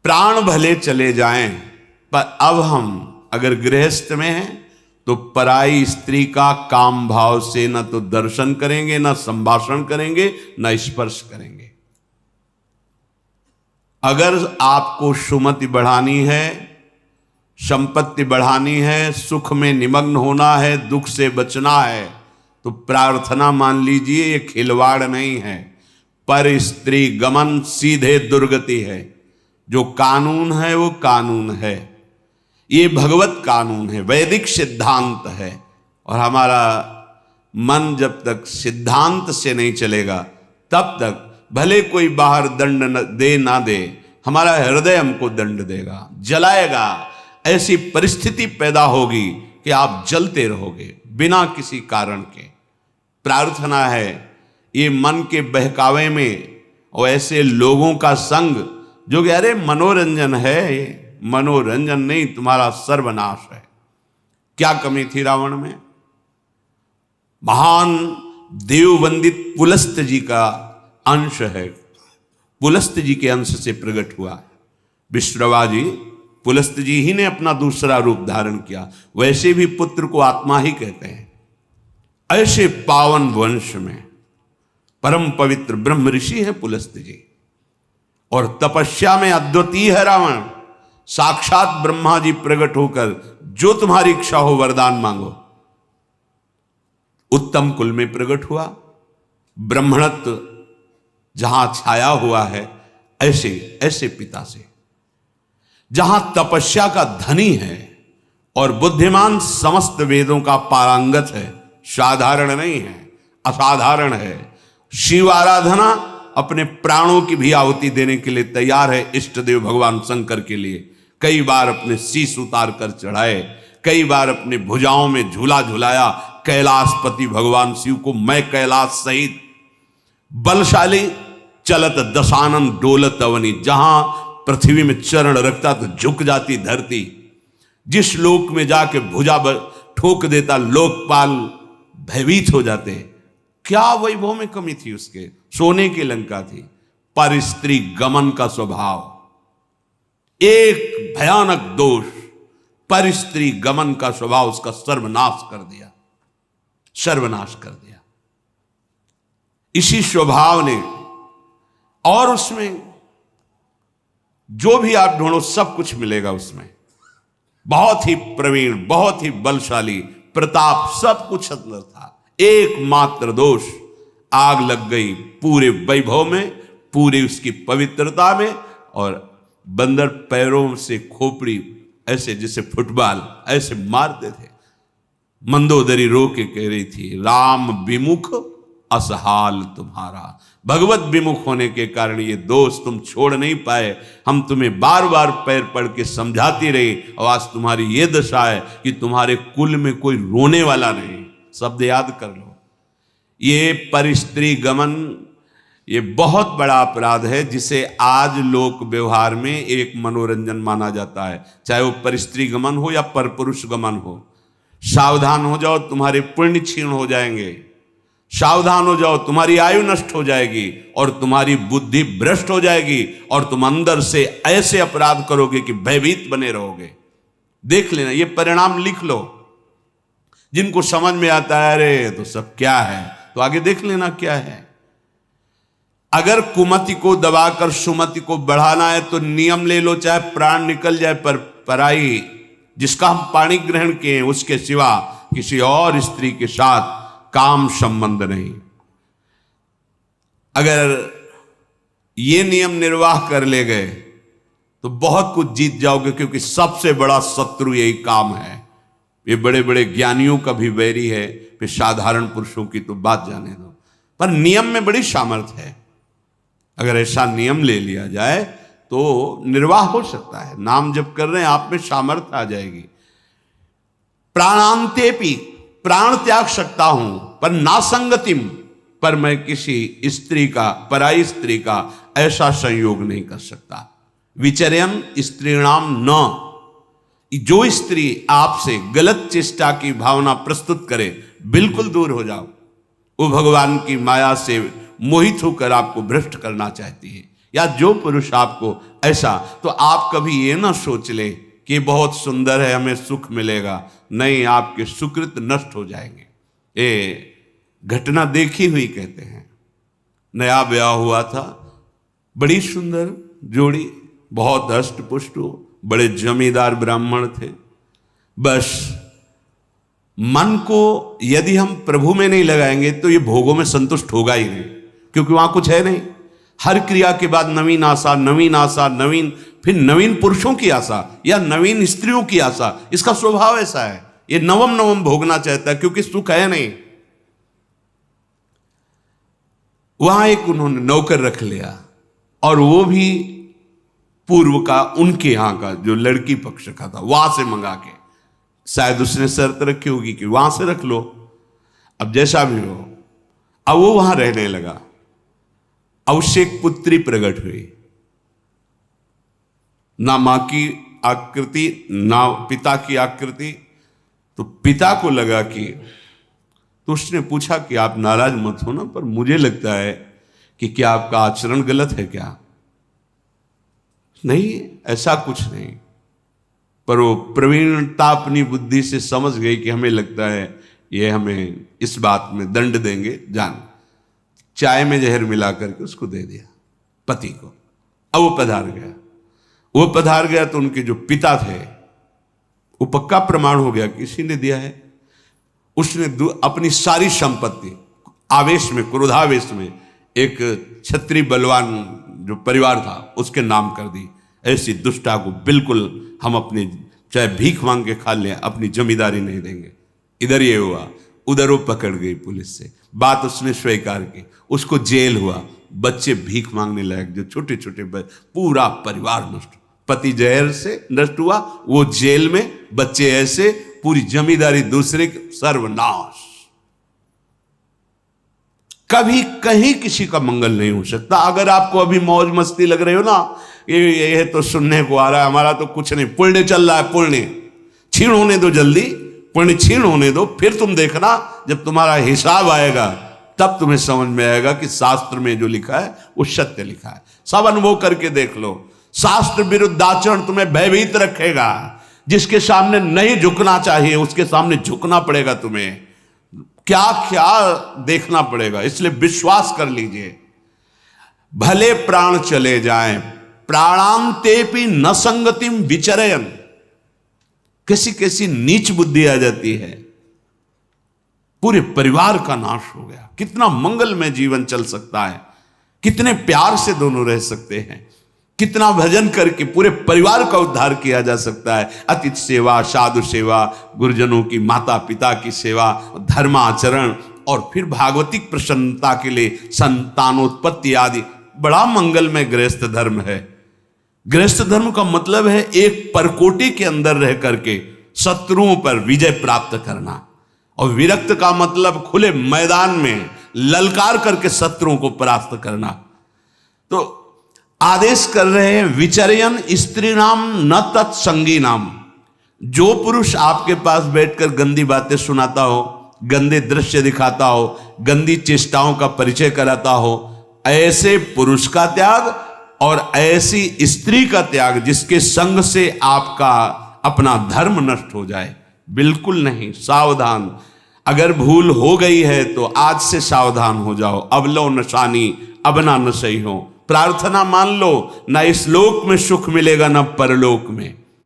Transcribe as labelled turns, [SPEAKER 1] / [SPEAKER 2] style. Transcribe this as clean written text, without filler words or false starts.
[SPEAKER 1] प्राण भले चले जाएं, पर अब हम अगर गृहस्थ में हैं तो पराई स्त्री का काम भाव से न तो दर्शन करेंगे, न संभाषण करेंगे, न स्पर्श करेंगे। अगर आपको सुमति बढ़ानी है, संपत्ति बढ़ानी है, सुख में निमग्न होना है, दुख से बचना है, तो प्रार्थना मान लीजिए ये खिलवाड़ नहीं है, पर स्त्री गमन सीधे दुर्गति है। जो कानून है वो कानून है, ये भगवत कानून है, वैदिक सिद्धांत है। और हमारा मन जब तक सिद्धांत से नहीं चलेगा तब तक भले कोई बाहर दंड दे ना दे, हमारा हृदय हमको दंड देगा, जलाएगा। ऐसी परिस्थिति पैदा होगी कि आप जलते रहोगे बिना किसी कारण के। प्रार्थना है ये मन के बहकावे में और ऐसे लोगों का संग जो कि अरे मनोरंजन है, मनोरंजन नहीं, तुम्हारा सर्वनाश है। क्या कमी थी रावण में? महान देववंदित पुलस्त जी का अंश है, पुलस्त जी के अंश से प्रकट हुआ। विश्रवा जी, पुलस्त जी ही ने अपना दूसरा रूप धारण किया। वैसे भी पुत्र को आत्मा ही कहते हैं। ऐसे पावन वंश में परम पवित्र ब्रह्म ऋषि है पुलस्त जी, और तपस्या में अद्वितीय है रावण। साक्षात ब्रह्मा जी प्रकट होकर जो तुम्हारी इच्छा हो वरदान मांगो। उत्तम कुल में प्रकट हुआ, ब्राह्मणत्व जहां छाया हुआ है, ऐसे ऐसे पिता से, जहां तपस्या का धनी है और बुद्धिमान समस्त वेदों का पारंगत है। साधारण नहीं है, असाधारण है। शिव आराधना अपने प्राणों की भी आहुति देने के लिए तैयार है। इष्ट देव भगवान शंकर के लिए कई बार अपने शीश उतार कर चढ़ाए, कई बार अपने भुजाओं में झूला झुलाया। कैलाशपति भगवान शिव को मैं कैलाश सहित बलशाली चलत दशानन डोलत अवनी, जहां पृथ्वी में चरण रखता तो झुक जाती धरती, जिस लोक में जाके भुजा ठोक देता लोकपाल भयभीत हो जाते। क्या वैभव में कमी थी उसके? सोने की लंका थी। पर स्त्री गमन का स्वभाव एक भयानक दोष, पर स्त्री गमन का स्वभाव उसका सर्वनाश कर दिया, सर्वनाश कर दिया। इसी स्वभाव ने, और उसमें जो भी आप ढूंढो सब कुछ मिलेगा उसमें। बहुत ही प्रवीण, बहुत ही बलशाली, प्रताप सब कुछ अंदर था। एकमात्र दोष, आग लग गई पूरे वैभव में, पूरी उसकी पवित्रता में। और बंदर पैरों से खोपड़ी ऐसे जैसे फुटबॉल ऐसे मारते थे। मंदोदरी रो के कह रही थी, राम विमुख असहाल तुम्हारा। भगवत विमुख होने के कारण ये दोष तुम छोड़ नहीं पाए। हम तुम्हें बार बार पैर पड़ के समझाती रही, और आज तुम्हारी ये दशा है कि तुम्हारे कुल में कोई रोने वाला नहीं। शब्द याद कर लो। ये परस्त्री गमन, ये बहुत बड़ा अपराध है, जिसे आज लोक व्यवहार में एक मनोरंजन माना जाता है। चाहे वो परस्त्री गमन हो या परपुरुष गमन हो। सावधान हो जाओ, तुम्हारे पुण्य क्षीण हो जाएंगे। सावधान हो जाओ, तुम्हारी आयु नष्ट हो जाएगी और तुम्हारी बुद्धि भ्रष्ट हो जाएगी, और तुम अंदर से ऐसे अपराध करोगे कि भयभीत बने रहोगे। देख लेना, ये परिणाम लिख लो। जिनको समझ में आता है अरे तो सब क्या है, तो आगे देख लेना क्या है। अगर कुमति को दबाकर सुमति को बढ़ाना है तो नियम ले लो, चाहे प्राण निकल जाए, पर पराई जिसका हम पाणी ग्रहण किए हैं उसके सिवा किसी और स्त्री के साथ काम संबंध नहीं। अगर ये नियम निर्वाह कर ले गए तो बहुत कुछ जीत जाओगे, क्योंकि सबसे बड़ा शत्रु यही काम है। ये बड़े बड़े ज्ञानियों का भी वैरी है, फिर साधारण पुरुषों की तो बात जाने दो। पर नियम में बड़ी सामर्थ्य है। अगर ऐसा नियम ले लिया जाए तो निर्वाह हो सकता है। नाम जप कर रहे हैं, आप में सामर्थ्य आ जाएगी। प्राणांतेपि, प्राण त्याग सकता हूं, पर नासंगतिम, पर मैं किसी स्त्री का, पराई स्त्री का ऐसा संयोग नहीं कर सकता। विचर्यन स्त्रीणाम न, जो स्त्री आपसे गलत चेष्टा की भावना प्रस्तुत करे, बिल्कुल दूर हो जाओ। वो भगवान की माया से मोहित होकर आपको भ्रष्ट करना चाहती है। या जो पुरुष आपको ऐसा, तो आप कभी ये ना सोच ले कि बहुत सुंदर है हमें सुख मिलेगा। नहीं, आपके सुकृत नष्ट हो जाएंगे। ये घटना देखी हुई कहते हैं। नया ब्याह हुआ था, बड़ी सुंदर जोड़ी, बहुत हष्ट पुष्ट, बड़े जमींदार ब्राह्मण थे। बस मन को यदि हम प्रभु में नहीं लगाएंगे तो ये भोगों में संतुष्ट होगा ही नहीं, क्योंकि वहां कुछ है नहीं। हर क्रिया के बाद नवीन आशा, नवीन आशा, नवीन, फिर नवीन पुरुषों की आशा या नवीन स्त्रियों की आशा। इसका स्वभाव ऐसा है, ये नवम नवम भोगना चाहता है, क्योंकि सुख है नहीं। वहां एक उन्होंने नौकर रख लिया, और वो भी पूर्व का, उनके यहां का, जो लड़की पक्ष का था, वहां से मंगा के, शायद उसने शर्त रखी होगी कि वहां से रख लो। अब जैसा भी हो, अब वो वहां रहने लगा। अब उससे एक पुत्री प्रकट हुई, ना मां की आकृति ना पिता की आकृति। तो पिता को लगा कि, तो उसने पूछा कि आप नाराज मत हो ना, पर मुझे लगता है कि क्या आपका आचरण गलत है क्या? नहीं, ऐसा कुछ नहीं। पर वो प्रवीणता अपनी बुद्धि से समझ गई कि हमें लगता है ये हमें इस बात में दंड देंगे। जान, चाय में जहर मिला करके उसको दे दिया पति को। अब वो पधार गया तो उनके जो पिता थे, वो पक्का प्रमाण हो गया कि इसी ने दिया है। उसने अपनी सारी संपत्ति आवेश में, क्रोधावेश में, एक क्षत्रिय बलवान जो परिवार था उसके नाम कर दी। ऐसी दुष्टा को बिल्कुल हम अपनी, चाहे भीख मांग के खा लें, अपनी जमींदारी नहीं देंगे। इधर ये हुआ, उधर वो पकड़ गई पुलिस से, बात उसने स्वीकार की, उसको जेल हुआ। बच्चे भीख मांगने लायक, जो छोटे छोटे, पूरा परिवार नष्ट, पति जहर से नष्ट हुआ, वो जेल में, बच्चे ऐसे, पूरी जमींदारी दूसरे के, सर्वनाश। कभी कहीं किसी का मंगल नहीं हो सकता। अगर आपको अभी मौज मस्ती लग रही हो ना, ये तो सुनने को आ रहा है, हमारा तो कुछ नहीं, पुण्य चल रहा है, पुण्य छीण होने दो, जल्दी पुण्य छीण होने दो, फिर तुम देखना जब तुम्हारा हिसाब आएगा तब तुम्हें समझ में आएगा कि शास्त्र में जो लिखा है वो सत्य लिखा है। सब अनुभव करके देख लो। शास्त्र विरुद्ध आचरण तुम्हें भयभीत रखेगा। जिसके सामने नहीं झुकना चाहिए उसके सामने झुकना पड़ेगा तुम्हें, क्या क्या देखना पड़ेगा। इसलिए विश्वास कर लीजिए, भले प्राण चले जाएं, प्राणांतेपि न संगतिम विचरयन। कैसी कैसी नीच बुद्धि आ जाती है, पूरे परिवार का नाश हो गया। कितना मंगलमय जीवन चल सकता है, कितने प्यार से दोनों रह सकते हैं, कितना भजन करके पूरे परिवार का उद्धार किया जा सकता है। अतिथि सेवा, साधु सेवा, गुरुजनों की, माता पिता की सेवा, धर्माचरण, और फिर भागवतिक प्रसन्नता के लिए संतानोत्पत्ति आदि। बड़ा मंगलमय गृहस्थ धर्म है। गृहस्थ धर्म का मतलब है एक परकोटी के अंदर रह करके शत्रुओं पर विजय प्राप्त करना, और विरक्त का मतलब खुले मैदान में ललकार करके शत्रुओं को परास्त करना। तो आदेश कर रहे हैं, विचरयन स्त्री नाम न तत्संगी नाम। जो पुरुष आपके पास बैठकर गंदी बातें सुनाता हो, गंदे दृश्य दिखाता हो, गंदी चेष्टाओं का परिचय कराता हो, ऐसे पुरुष का त्याग और ऐसी स्त्री का त्याग जिसके संग से आपका अपना धर्म नष्ट हो जाए, बिल्कुल नहीं। सावधान। अगर भूल हो गई है तो आज से सावधान हो जाओ। अब लो नशानी, अब ना नशई हो। प्रार्थना मान लो, ना इस लोक में सुख मिलेगा ना परलोक में।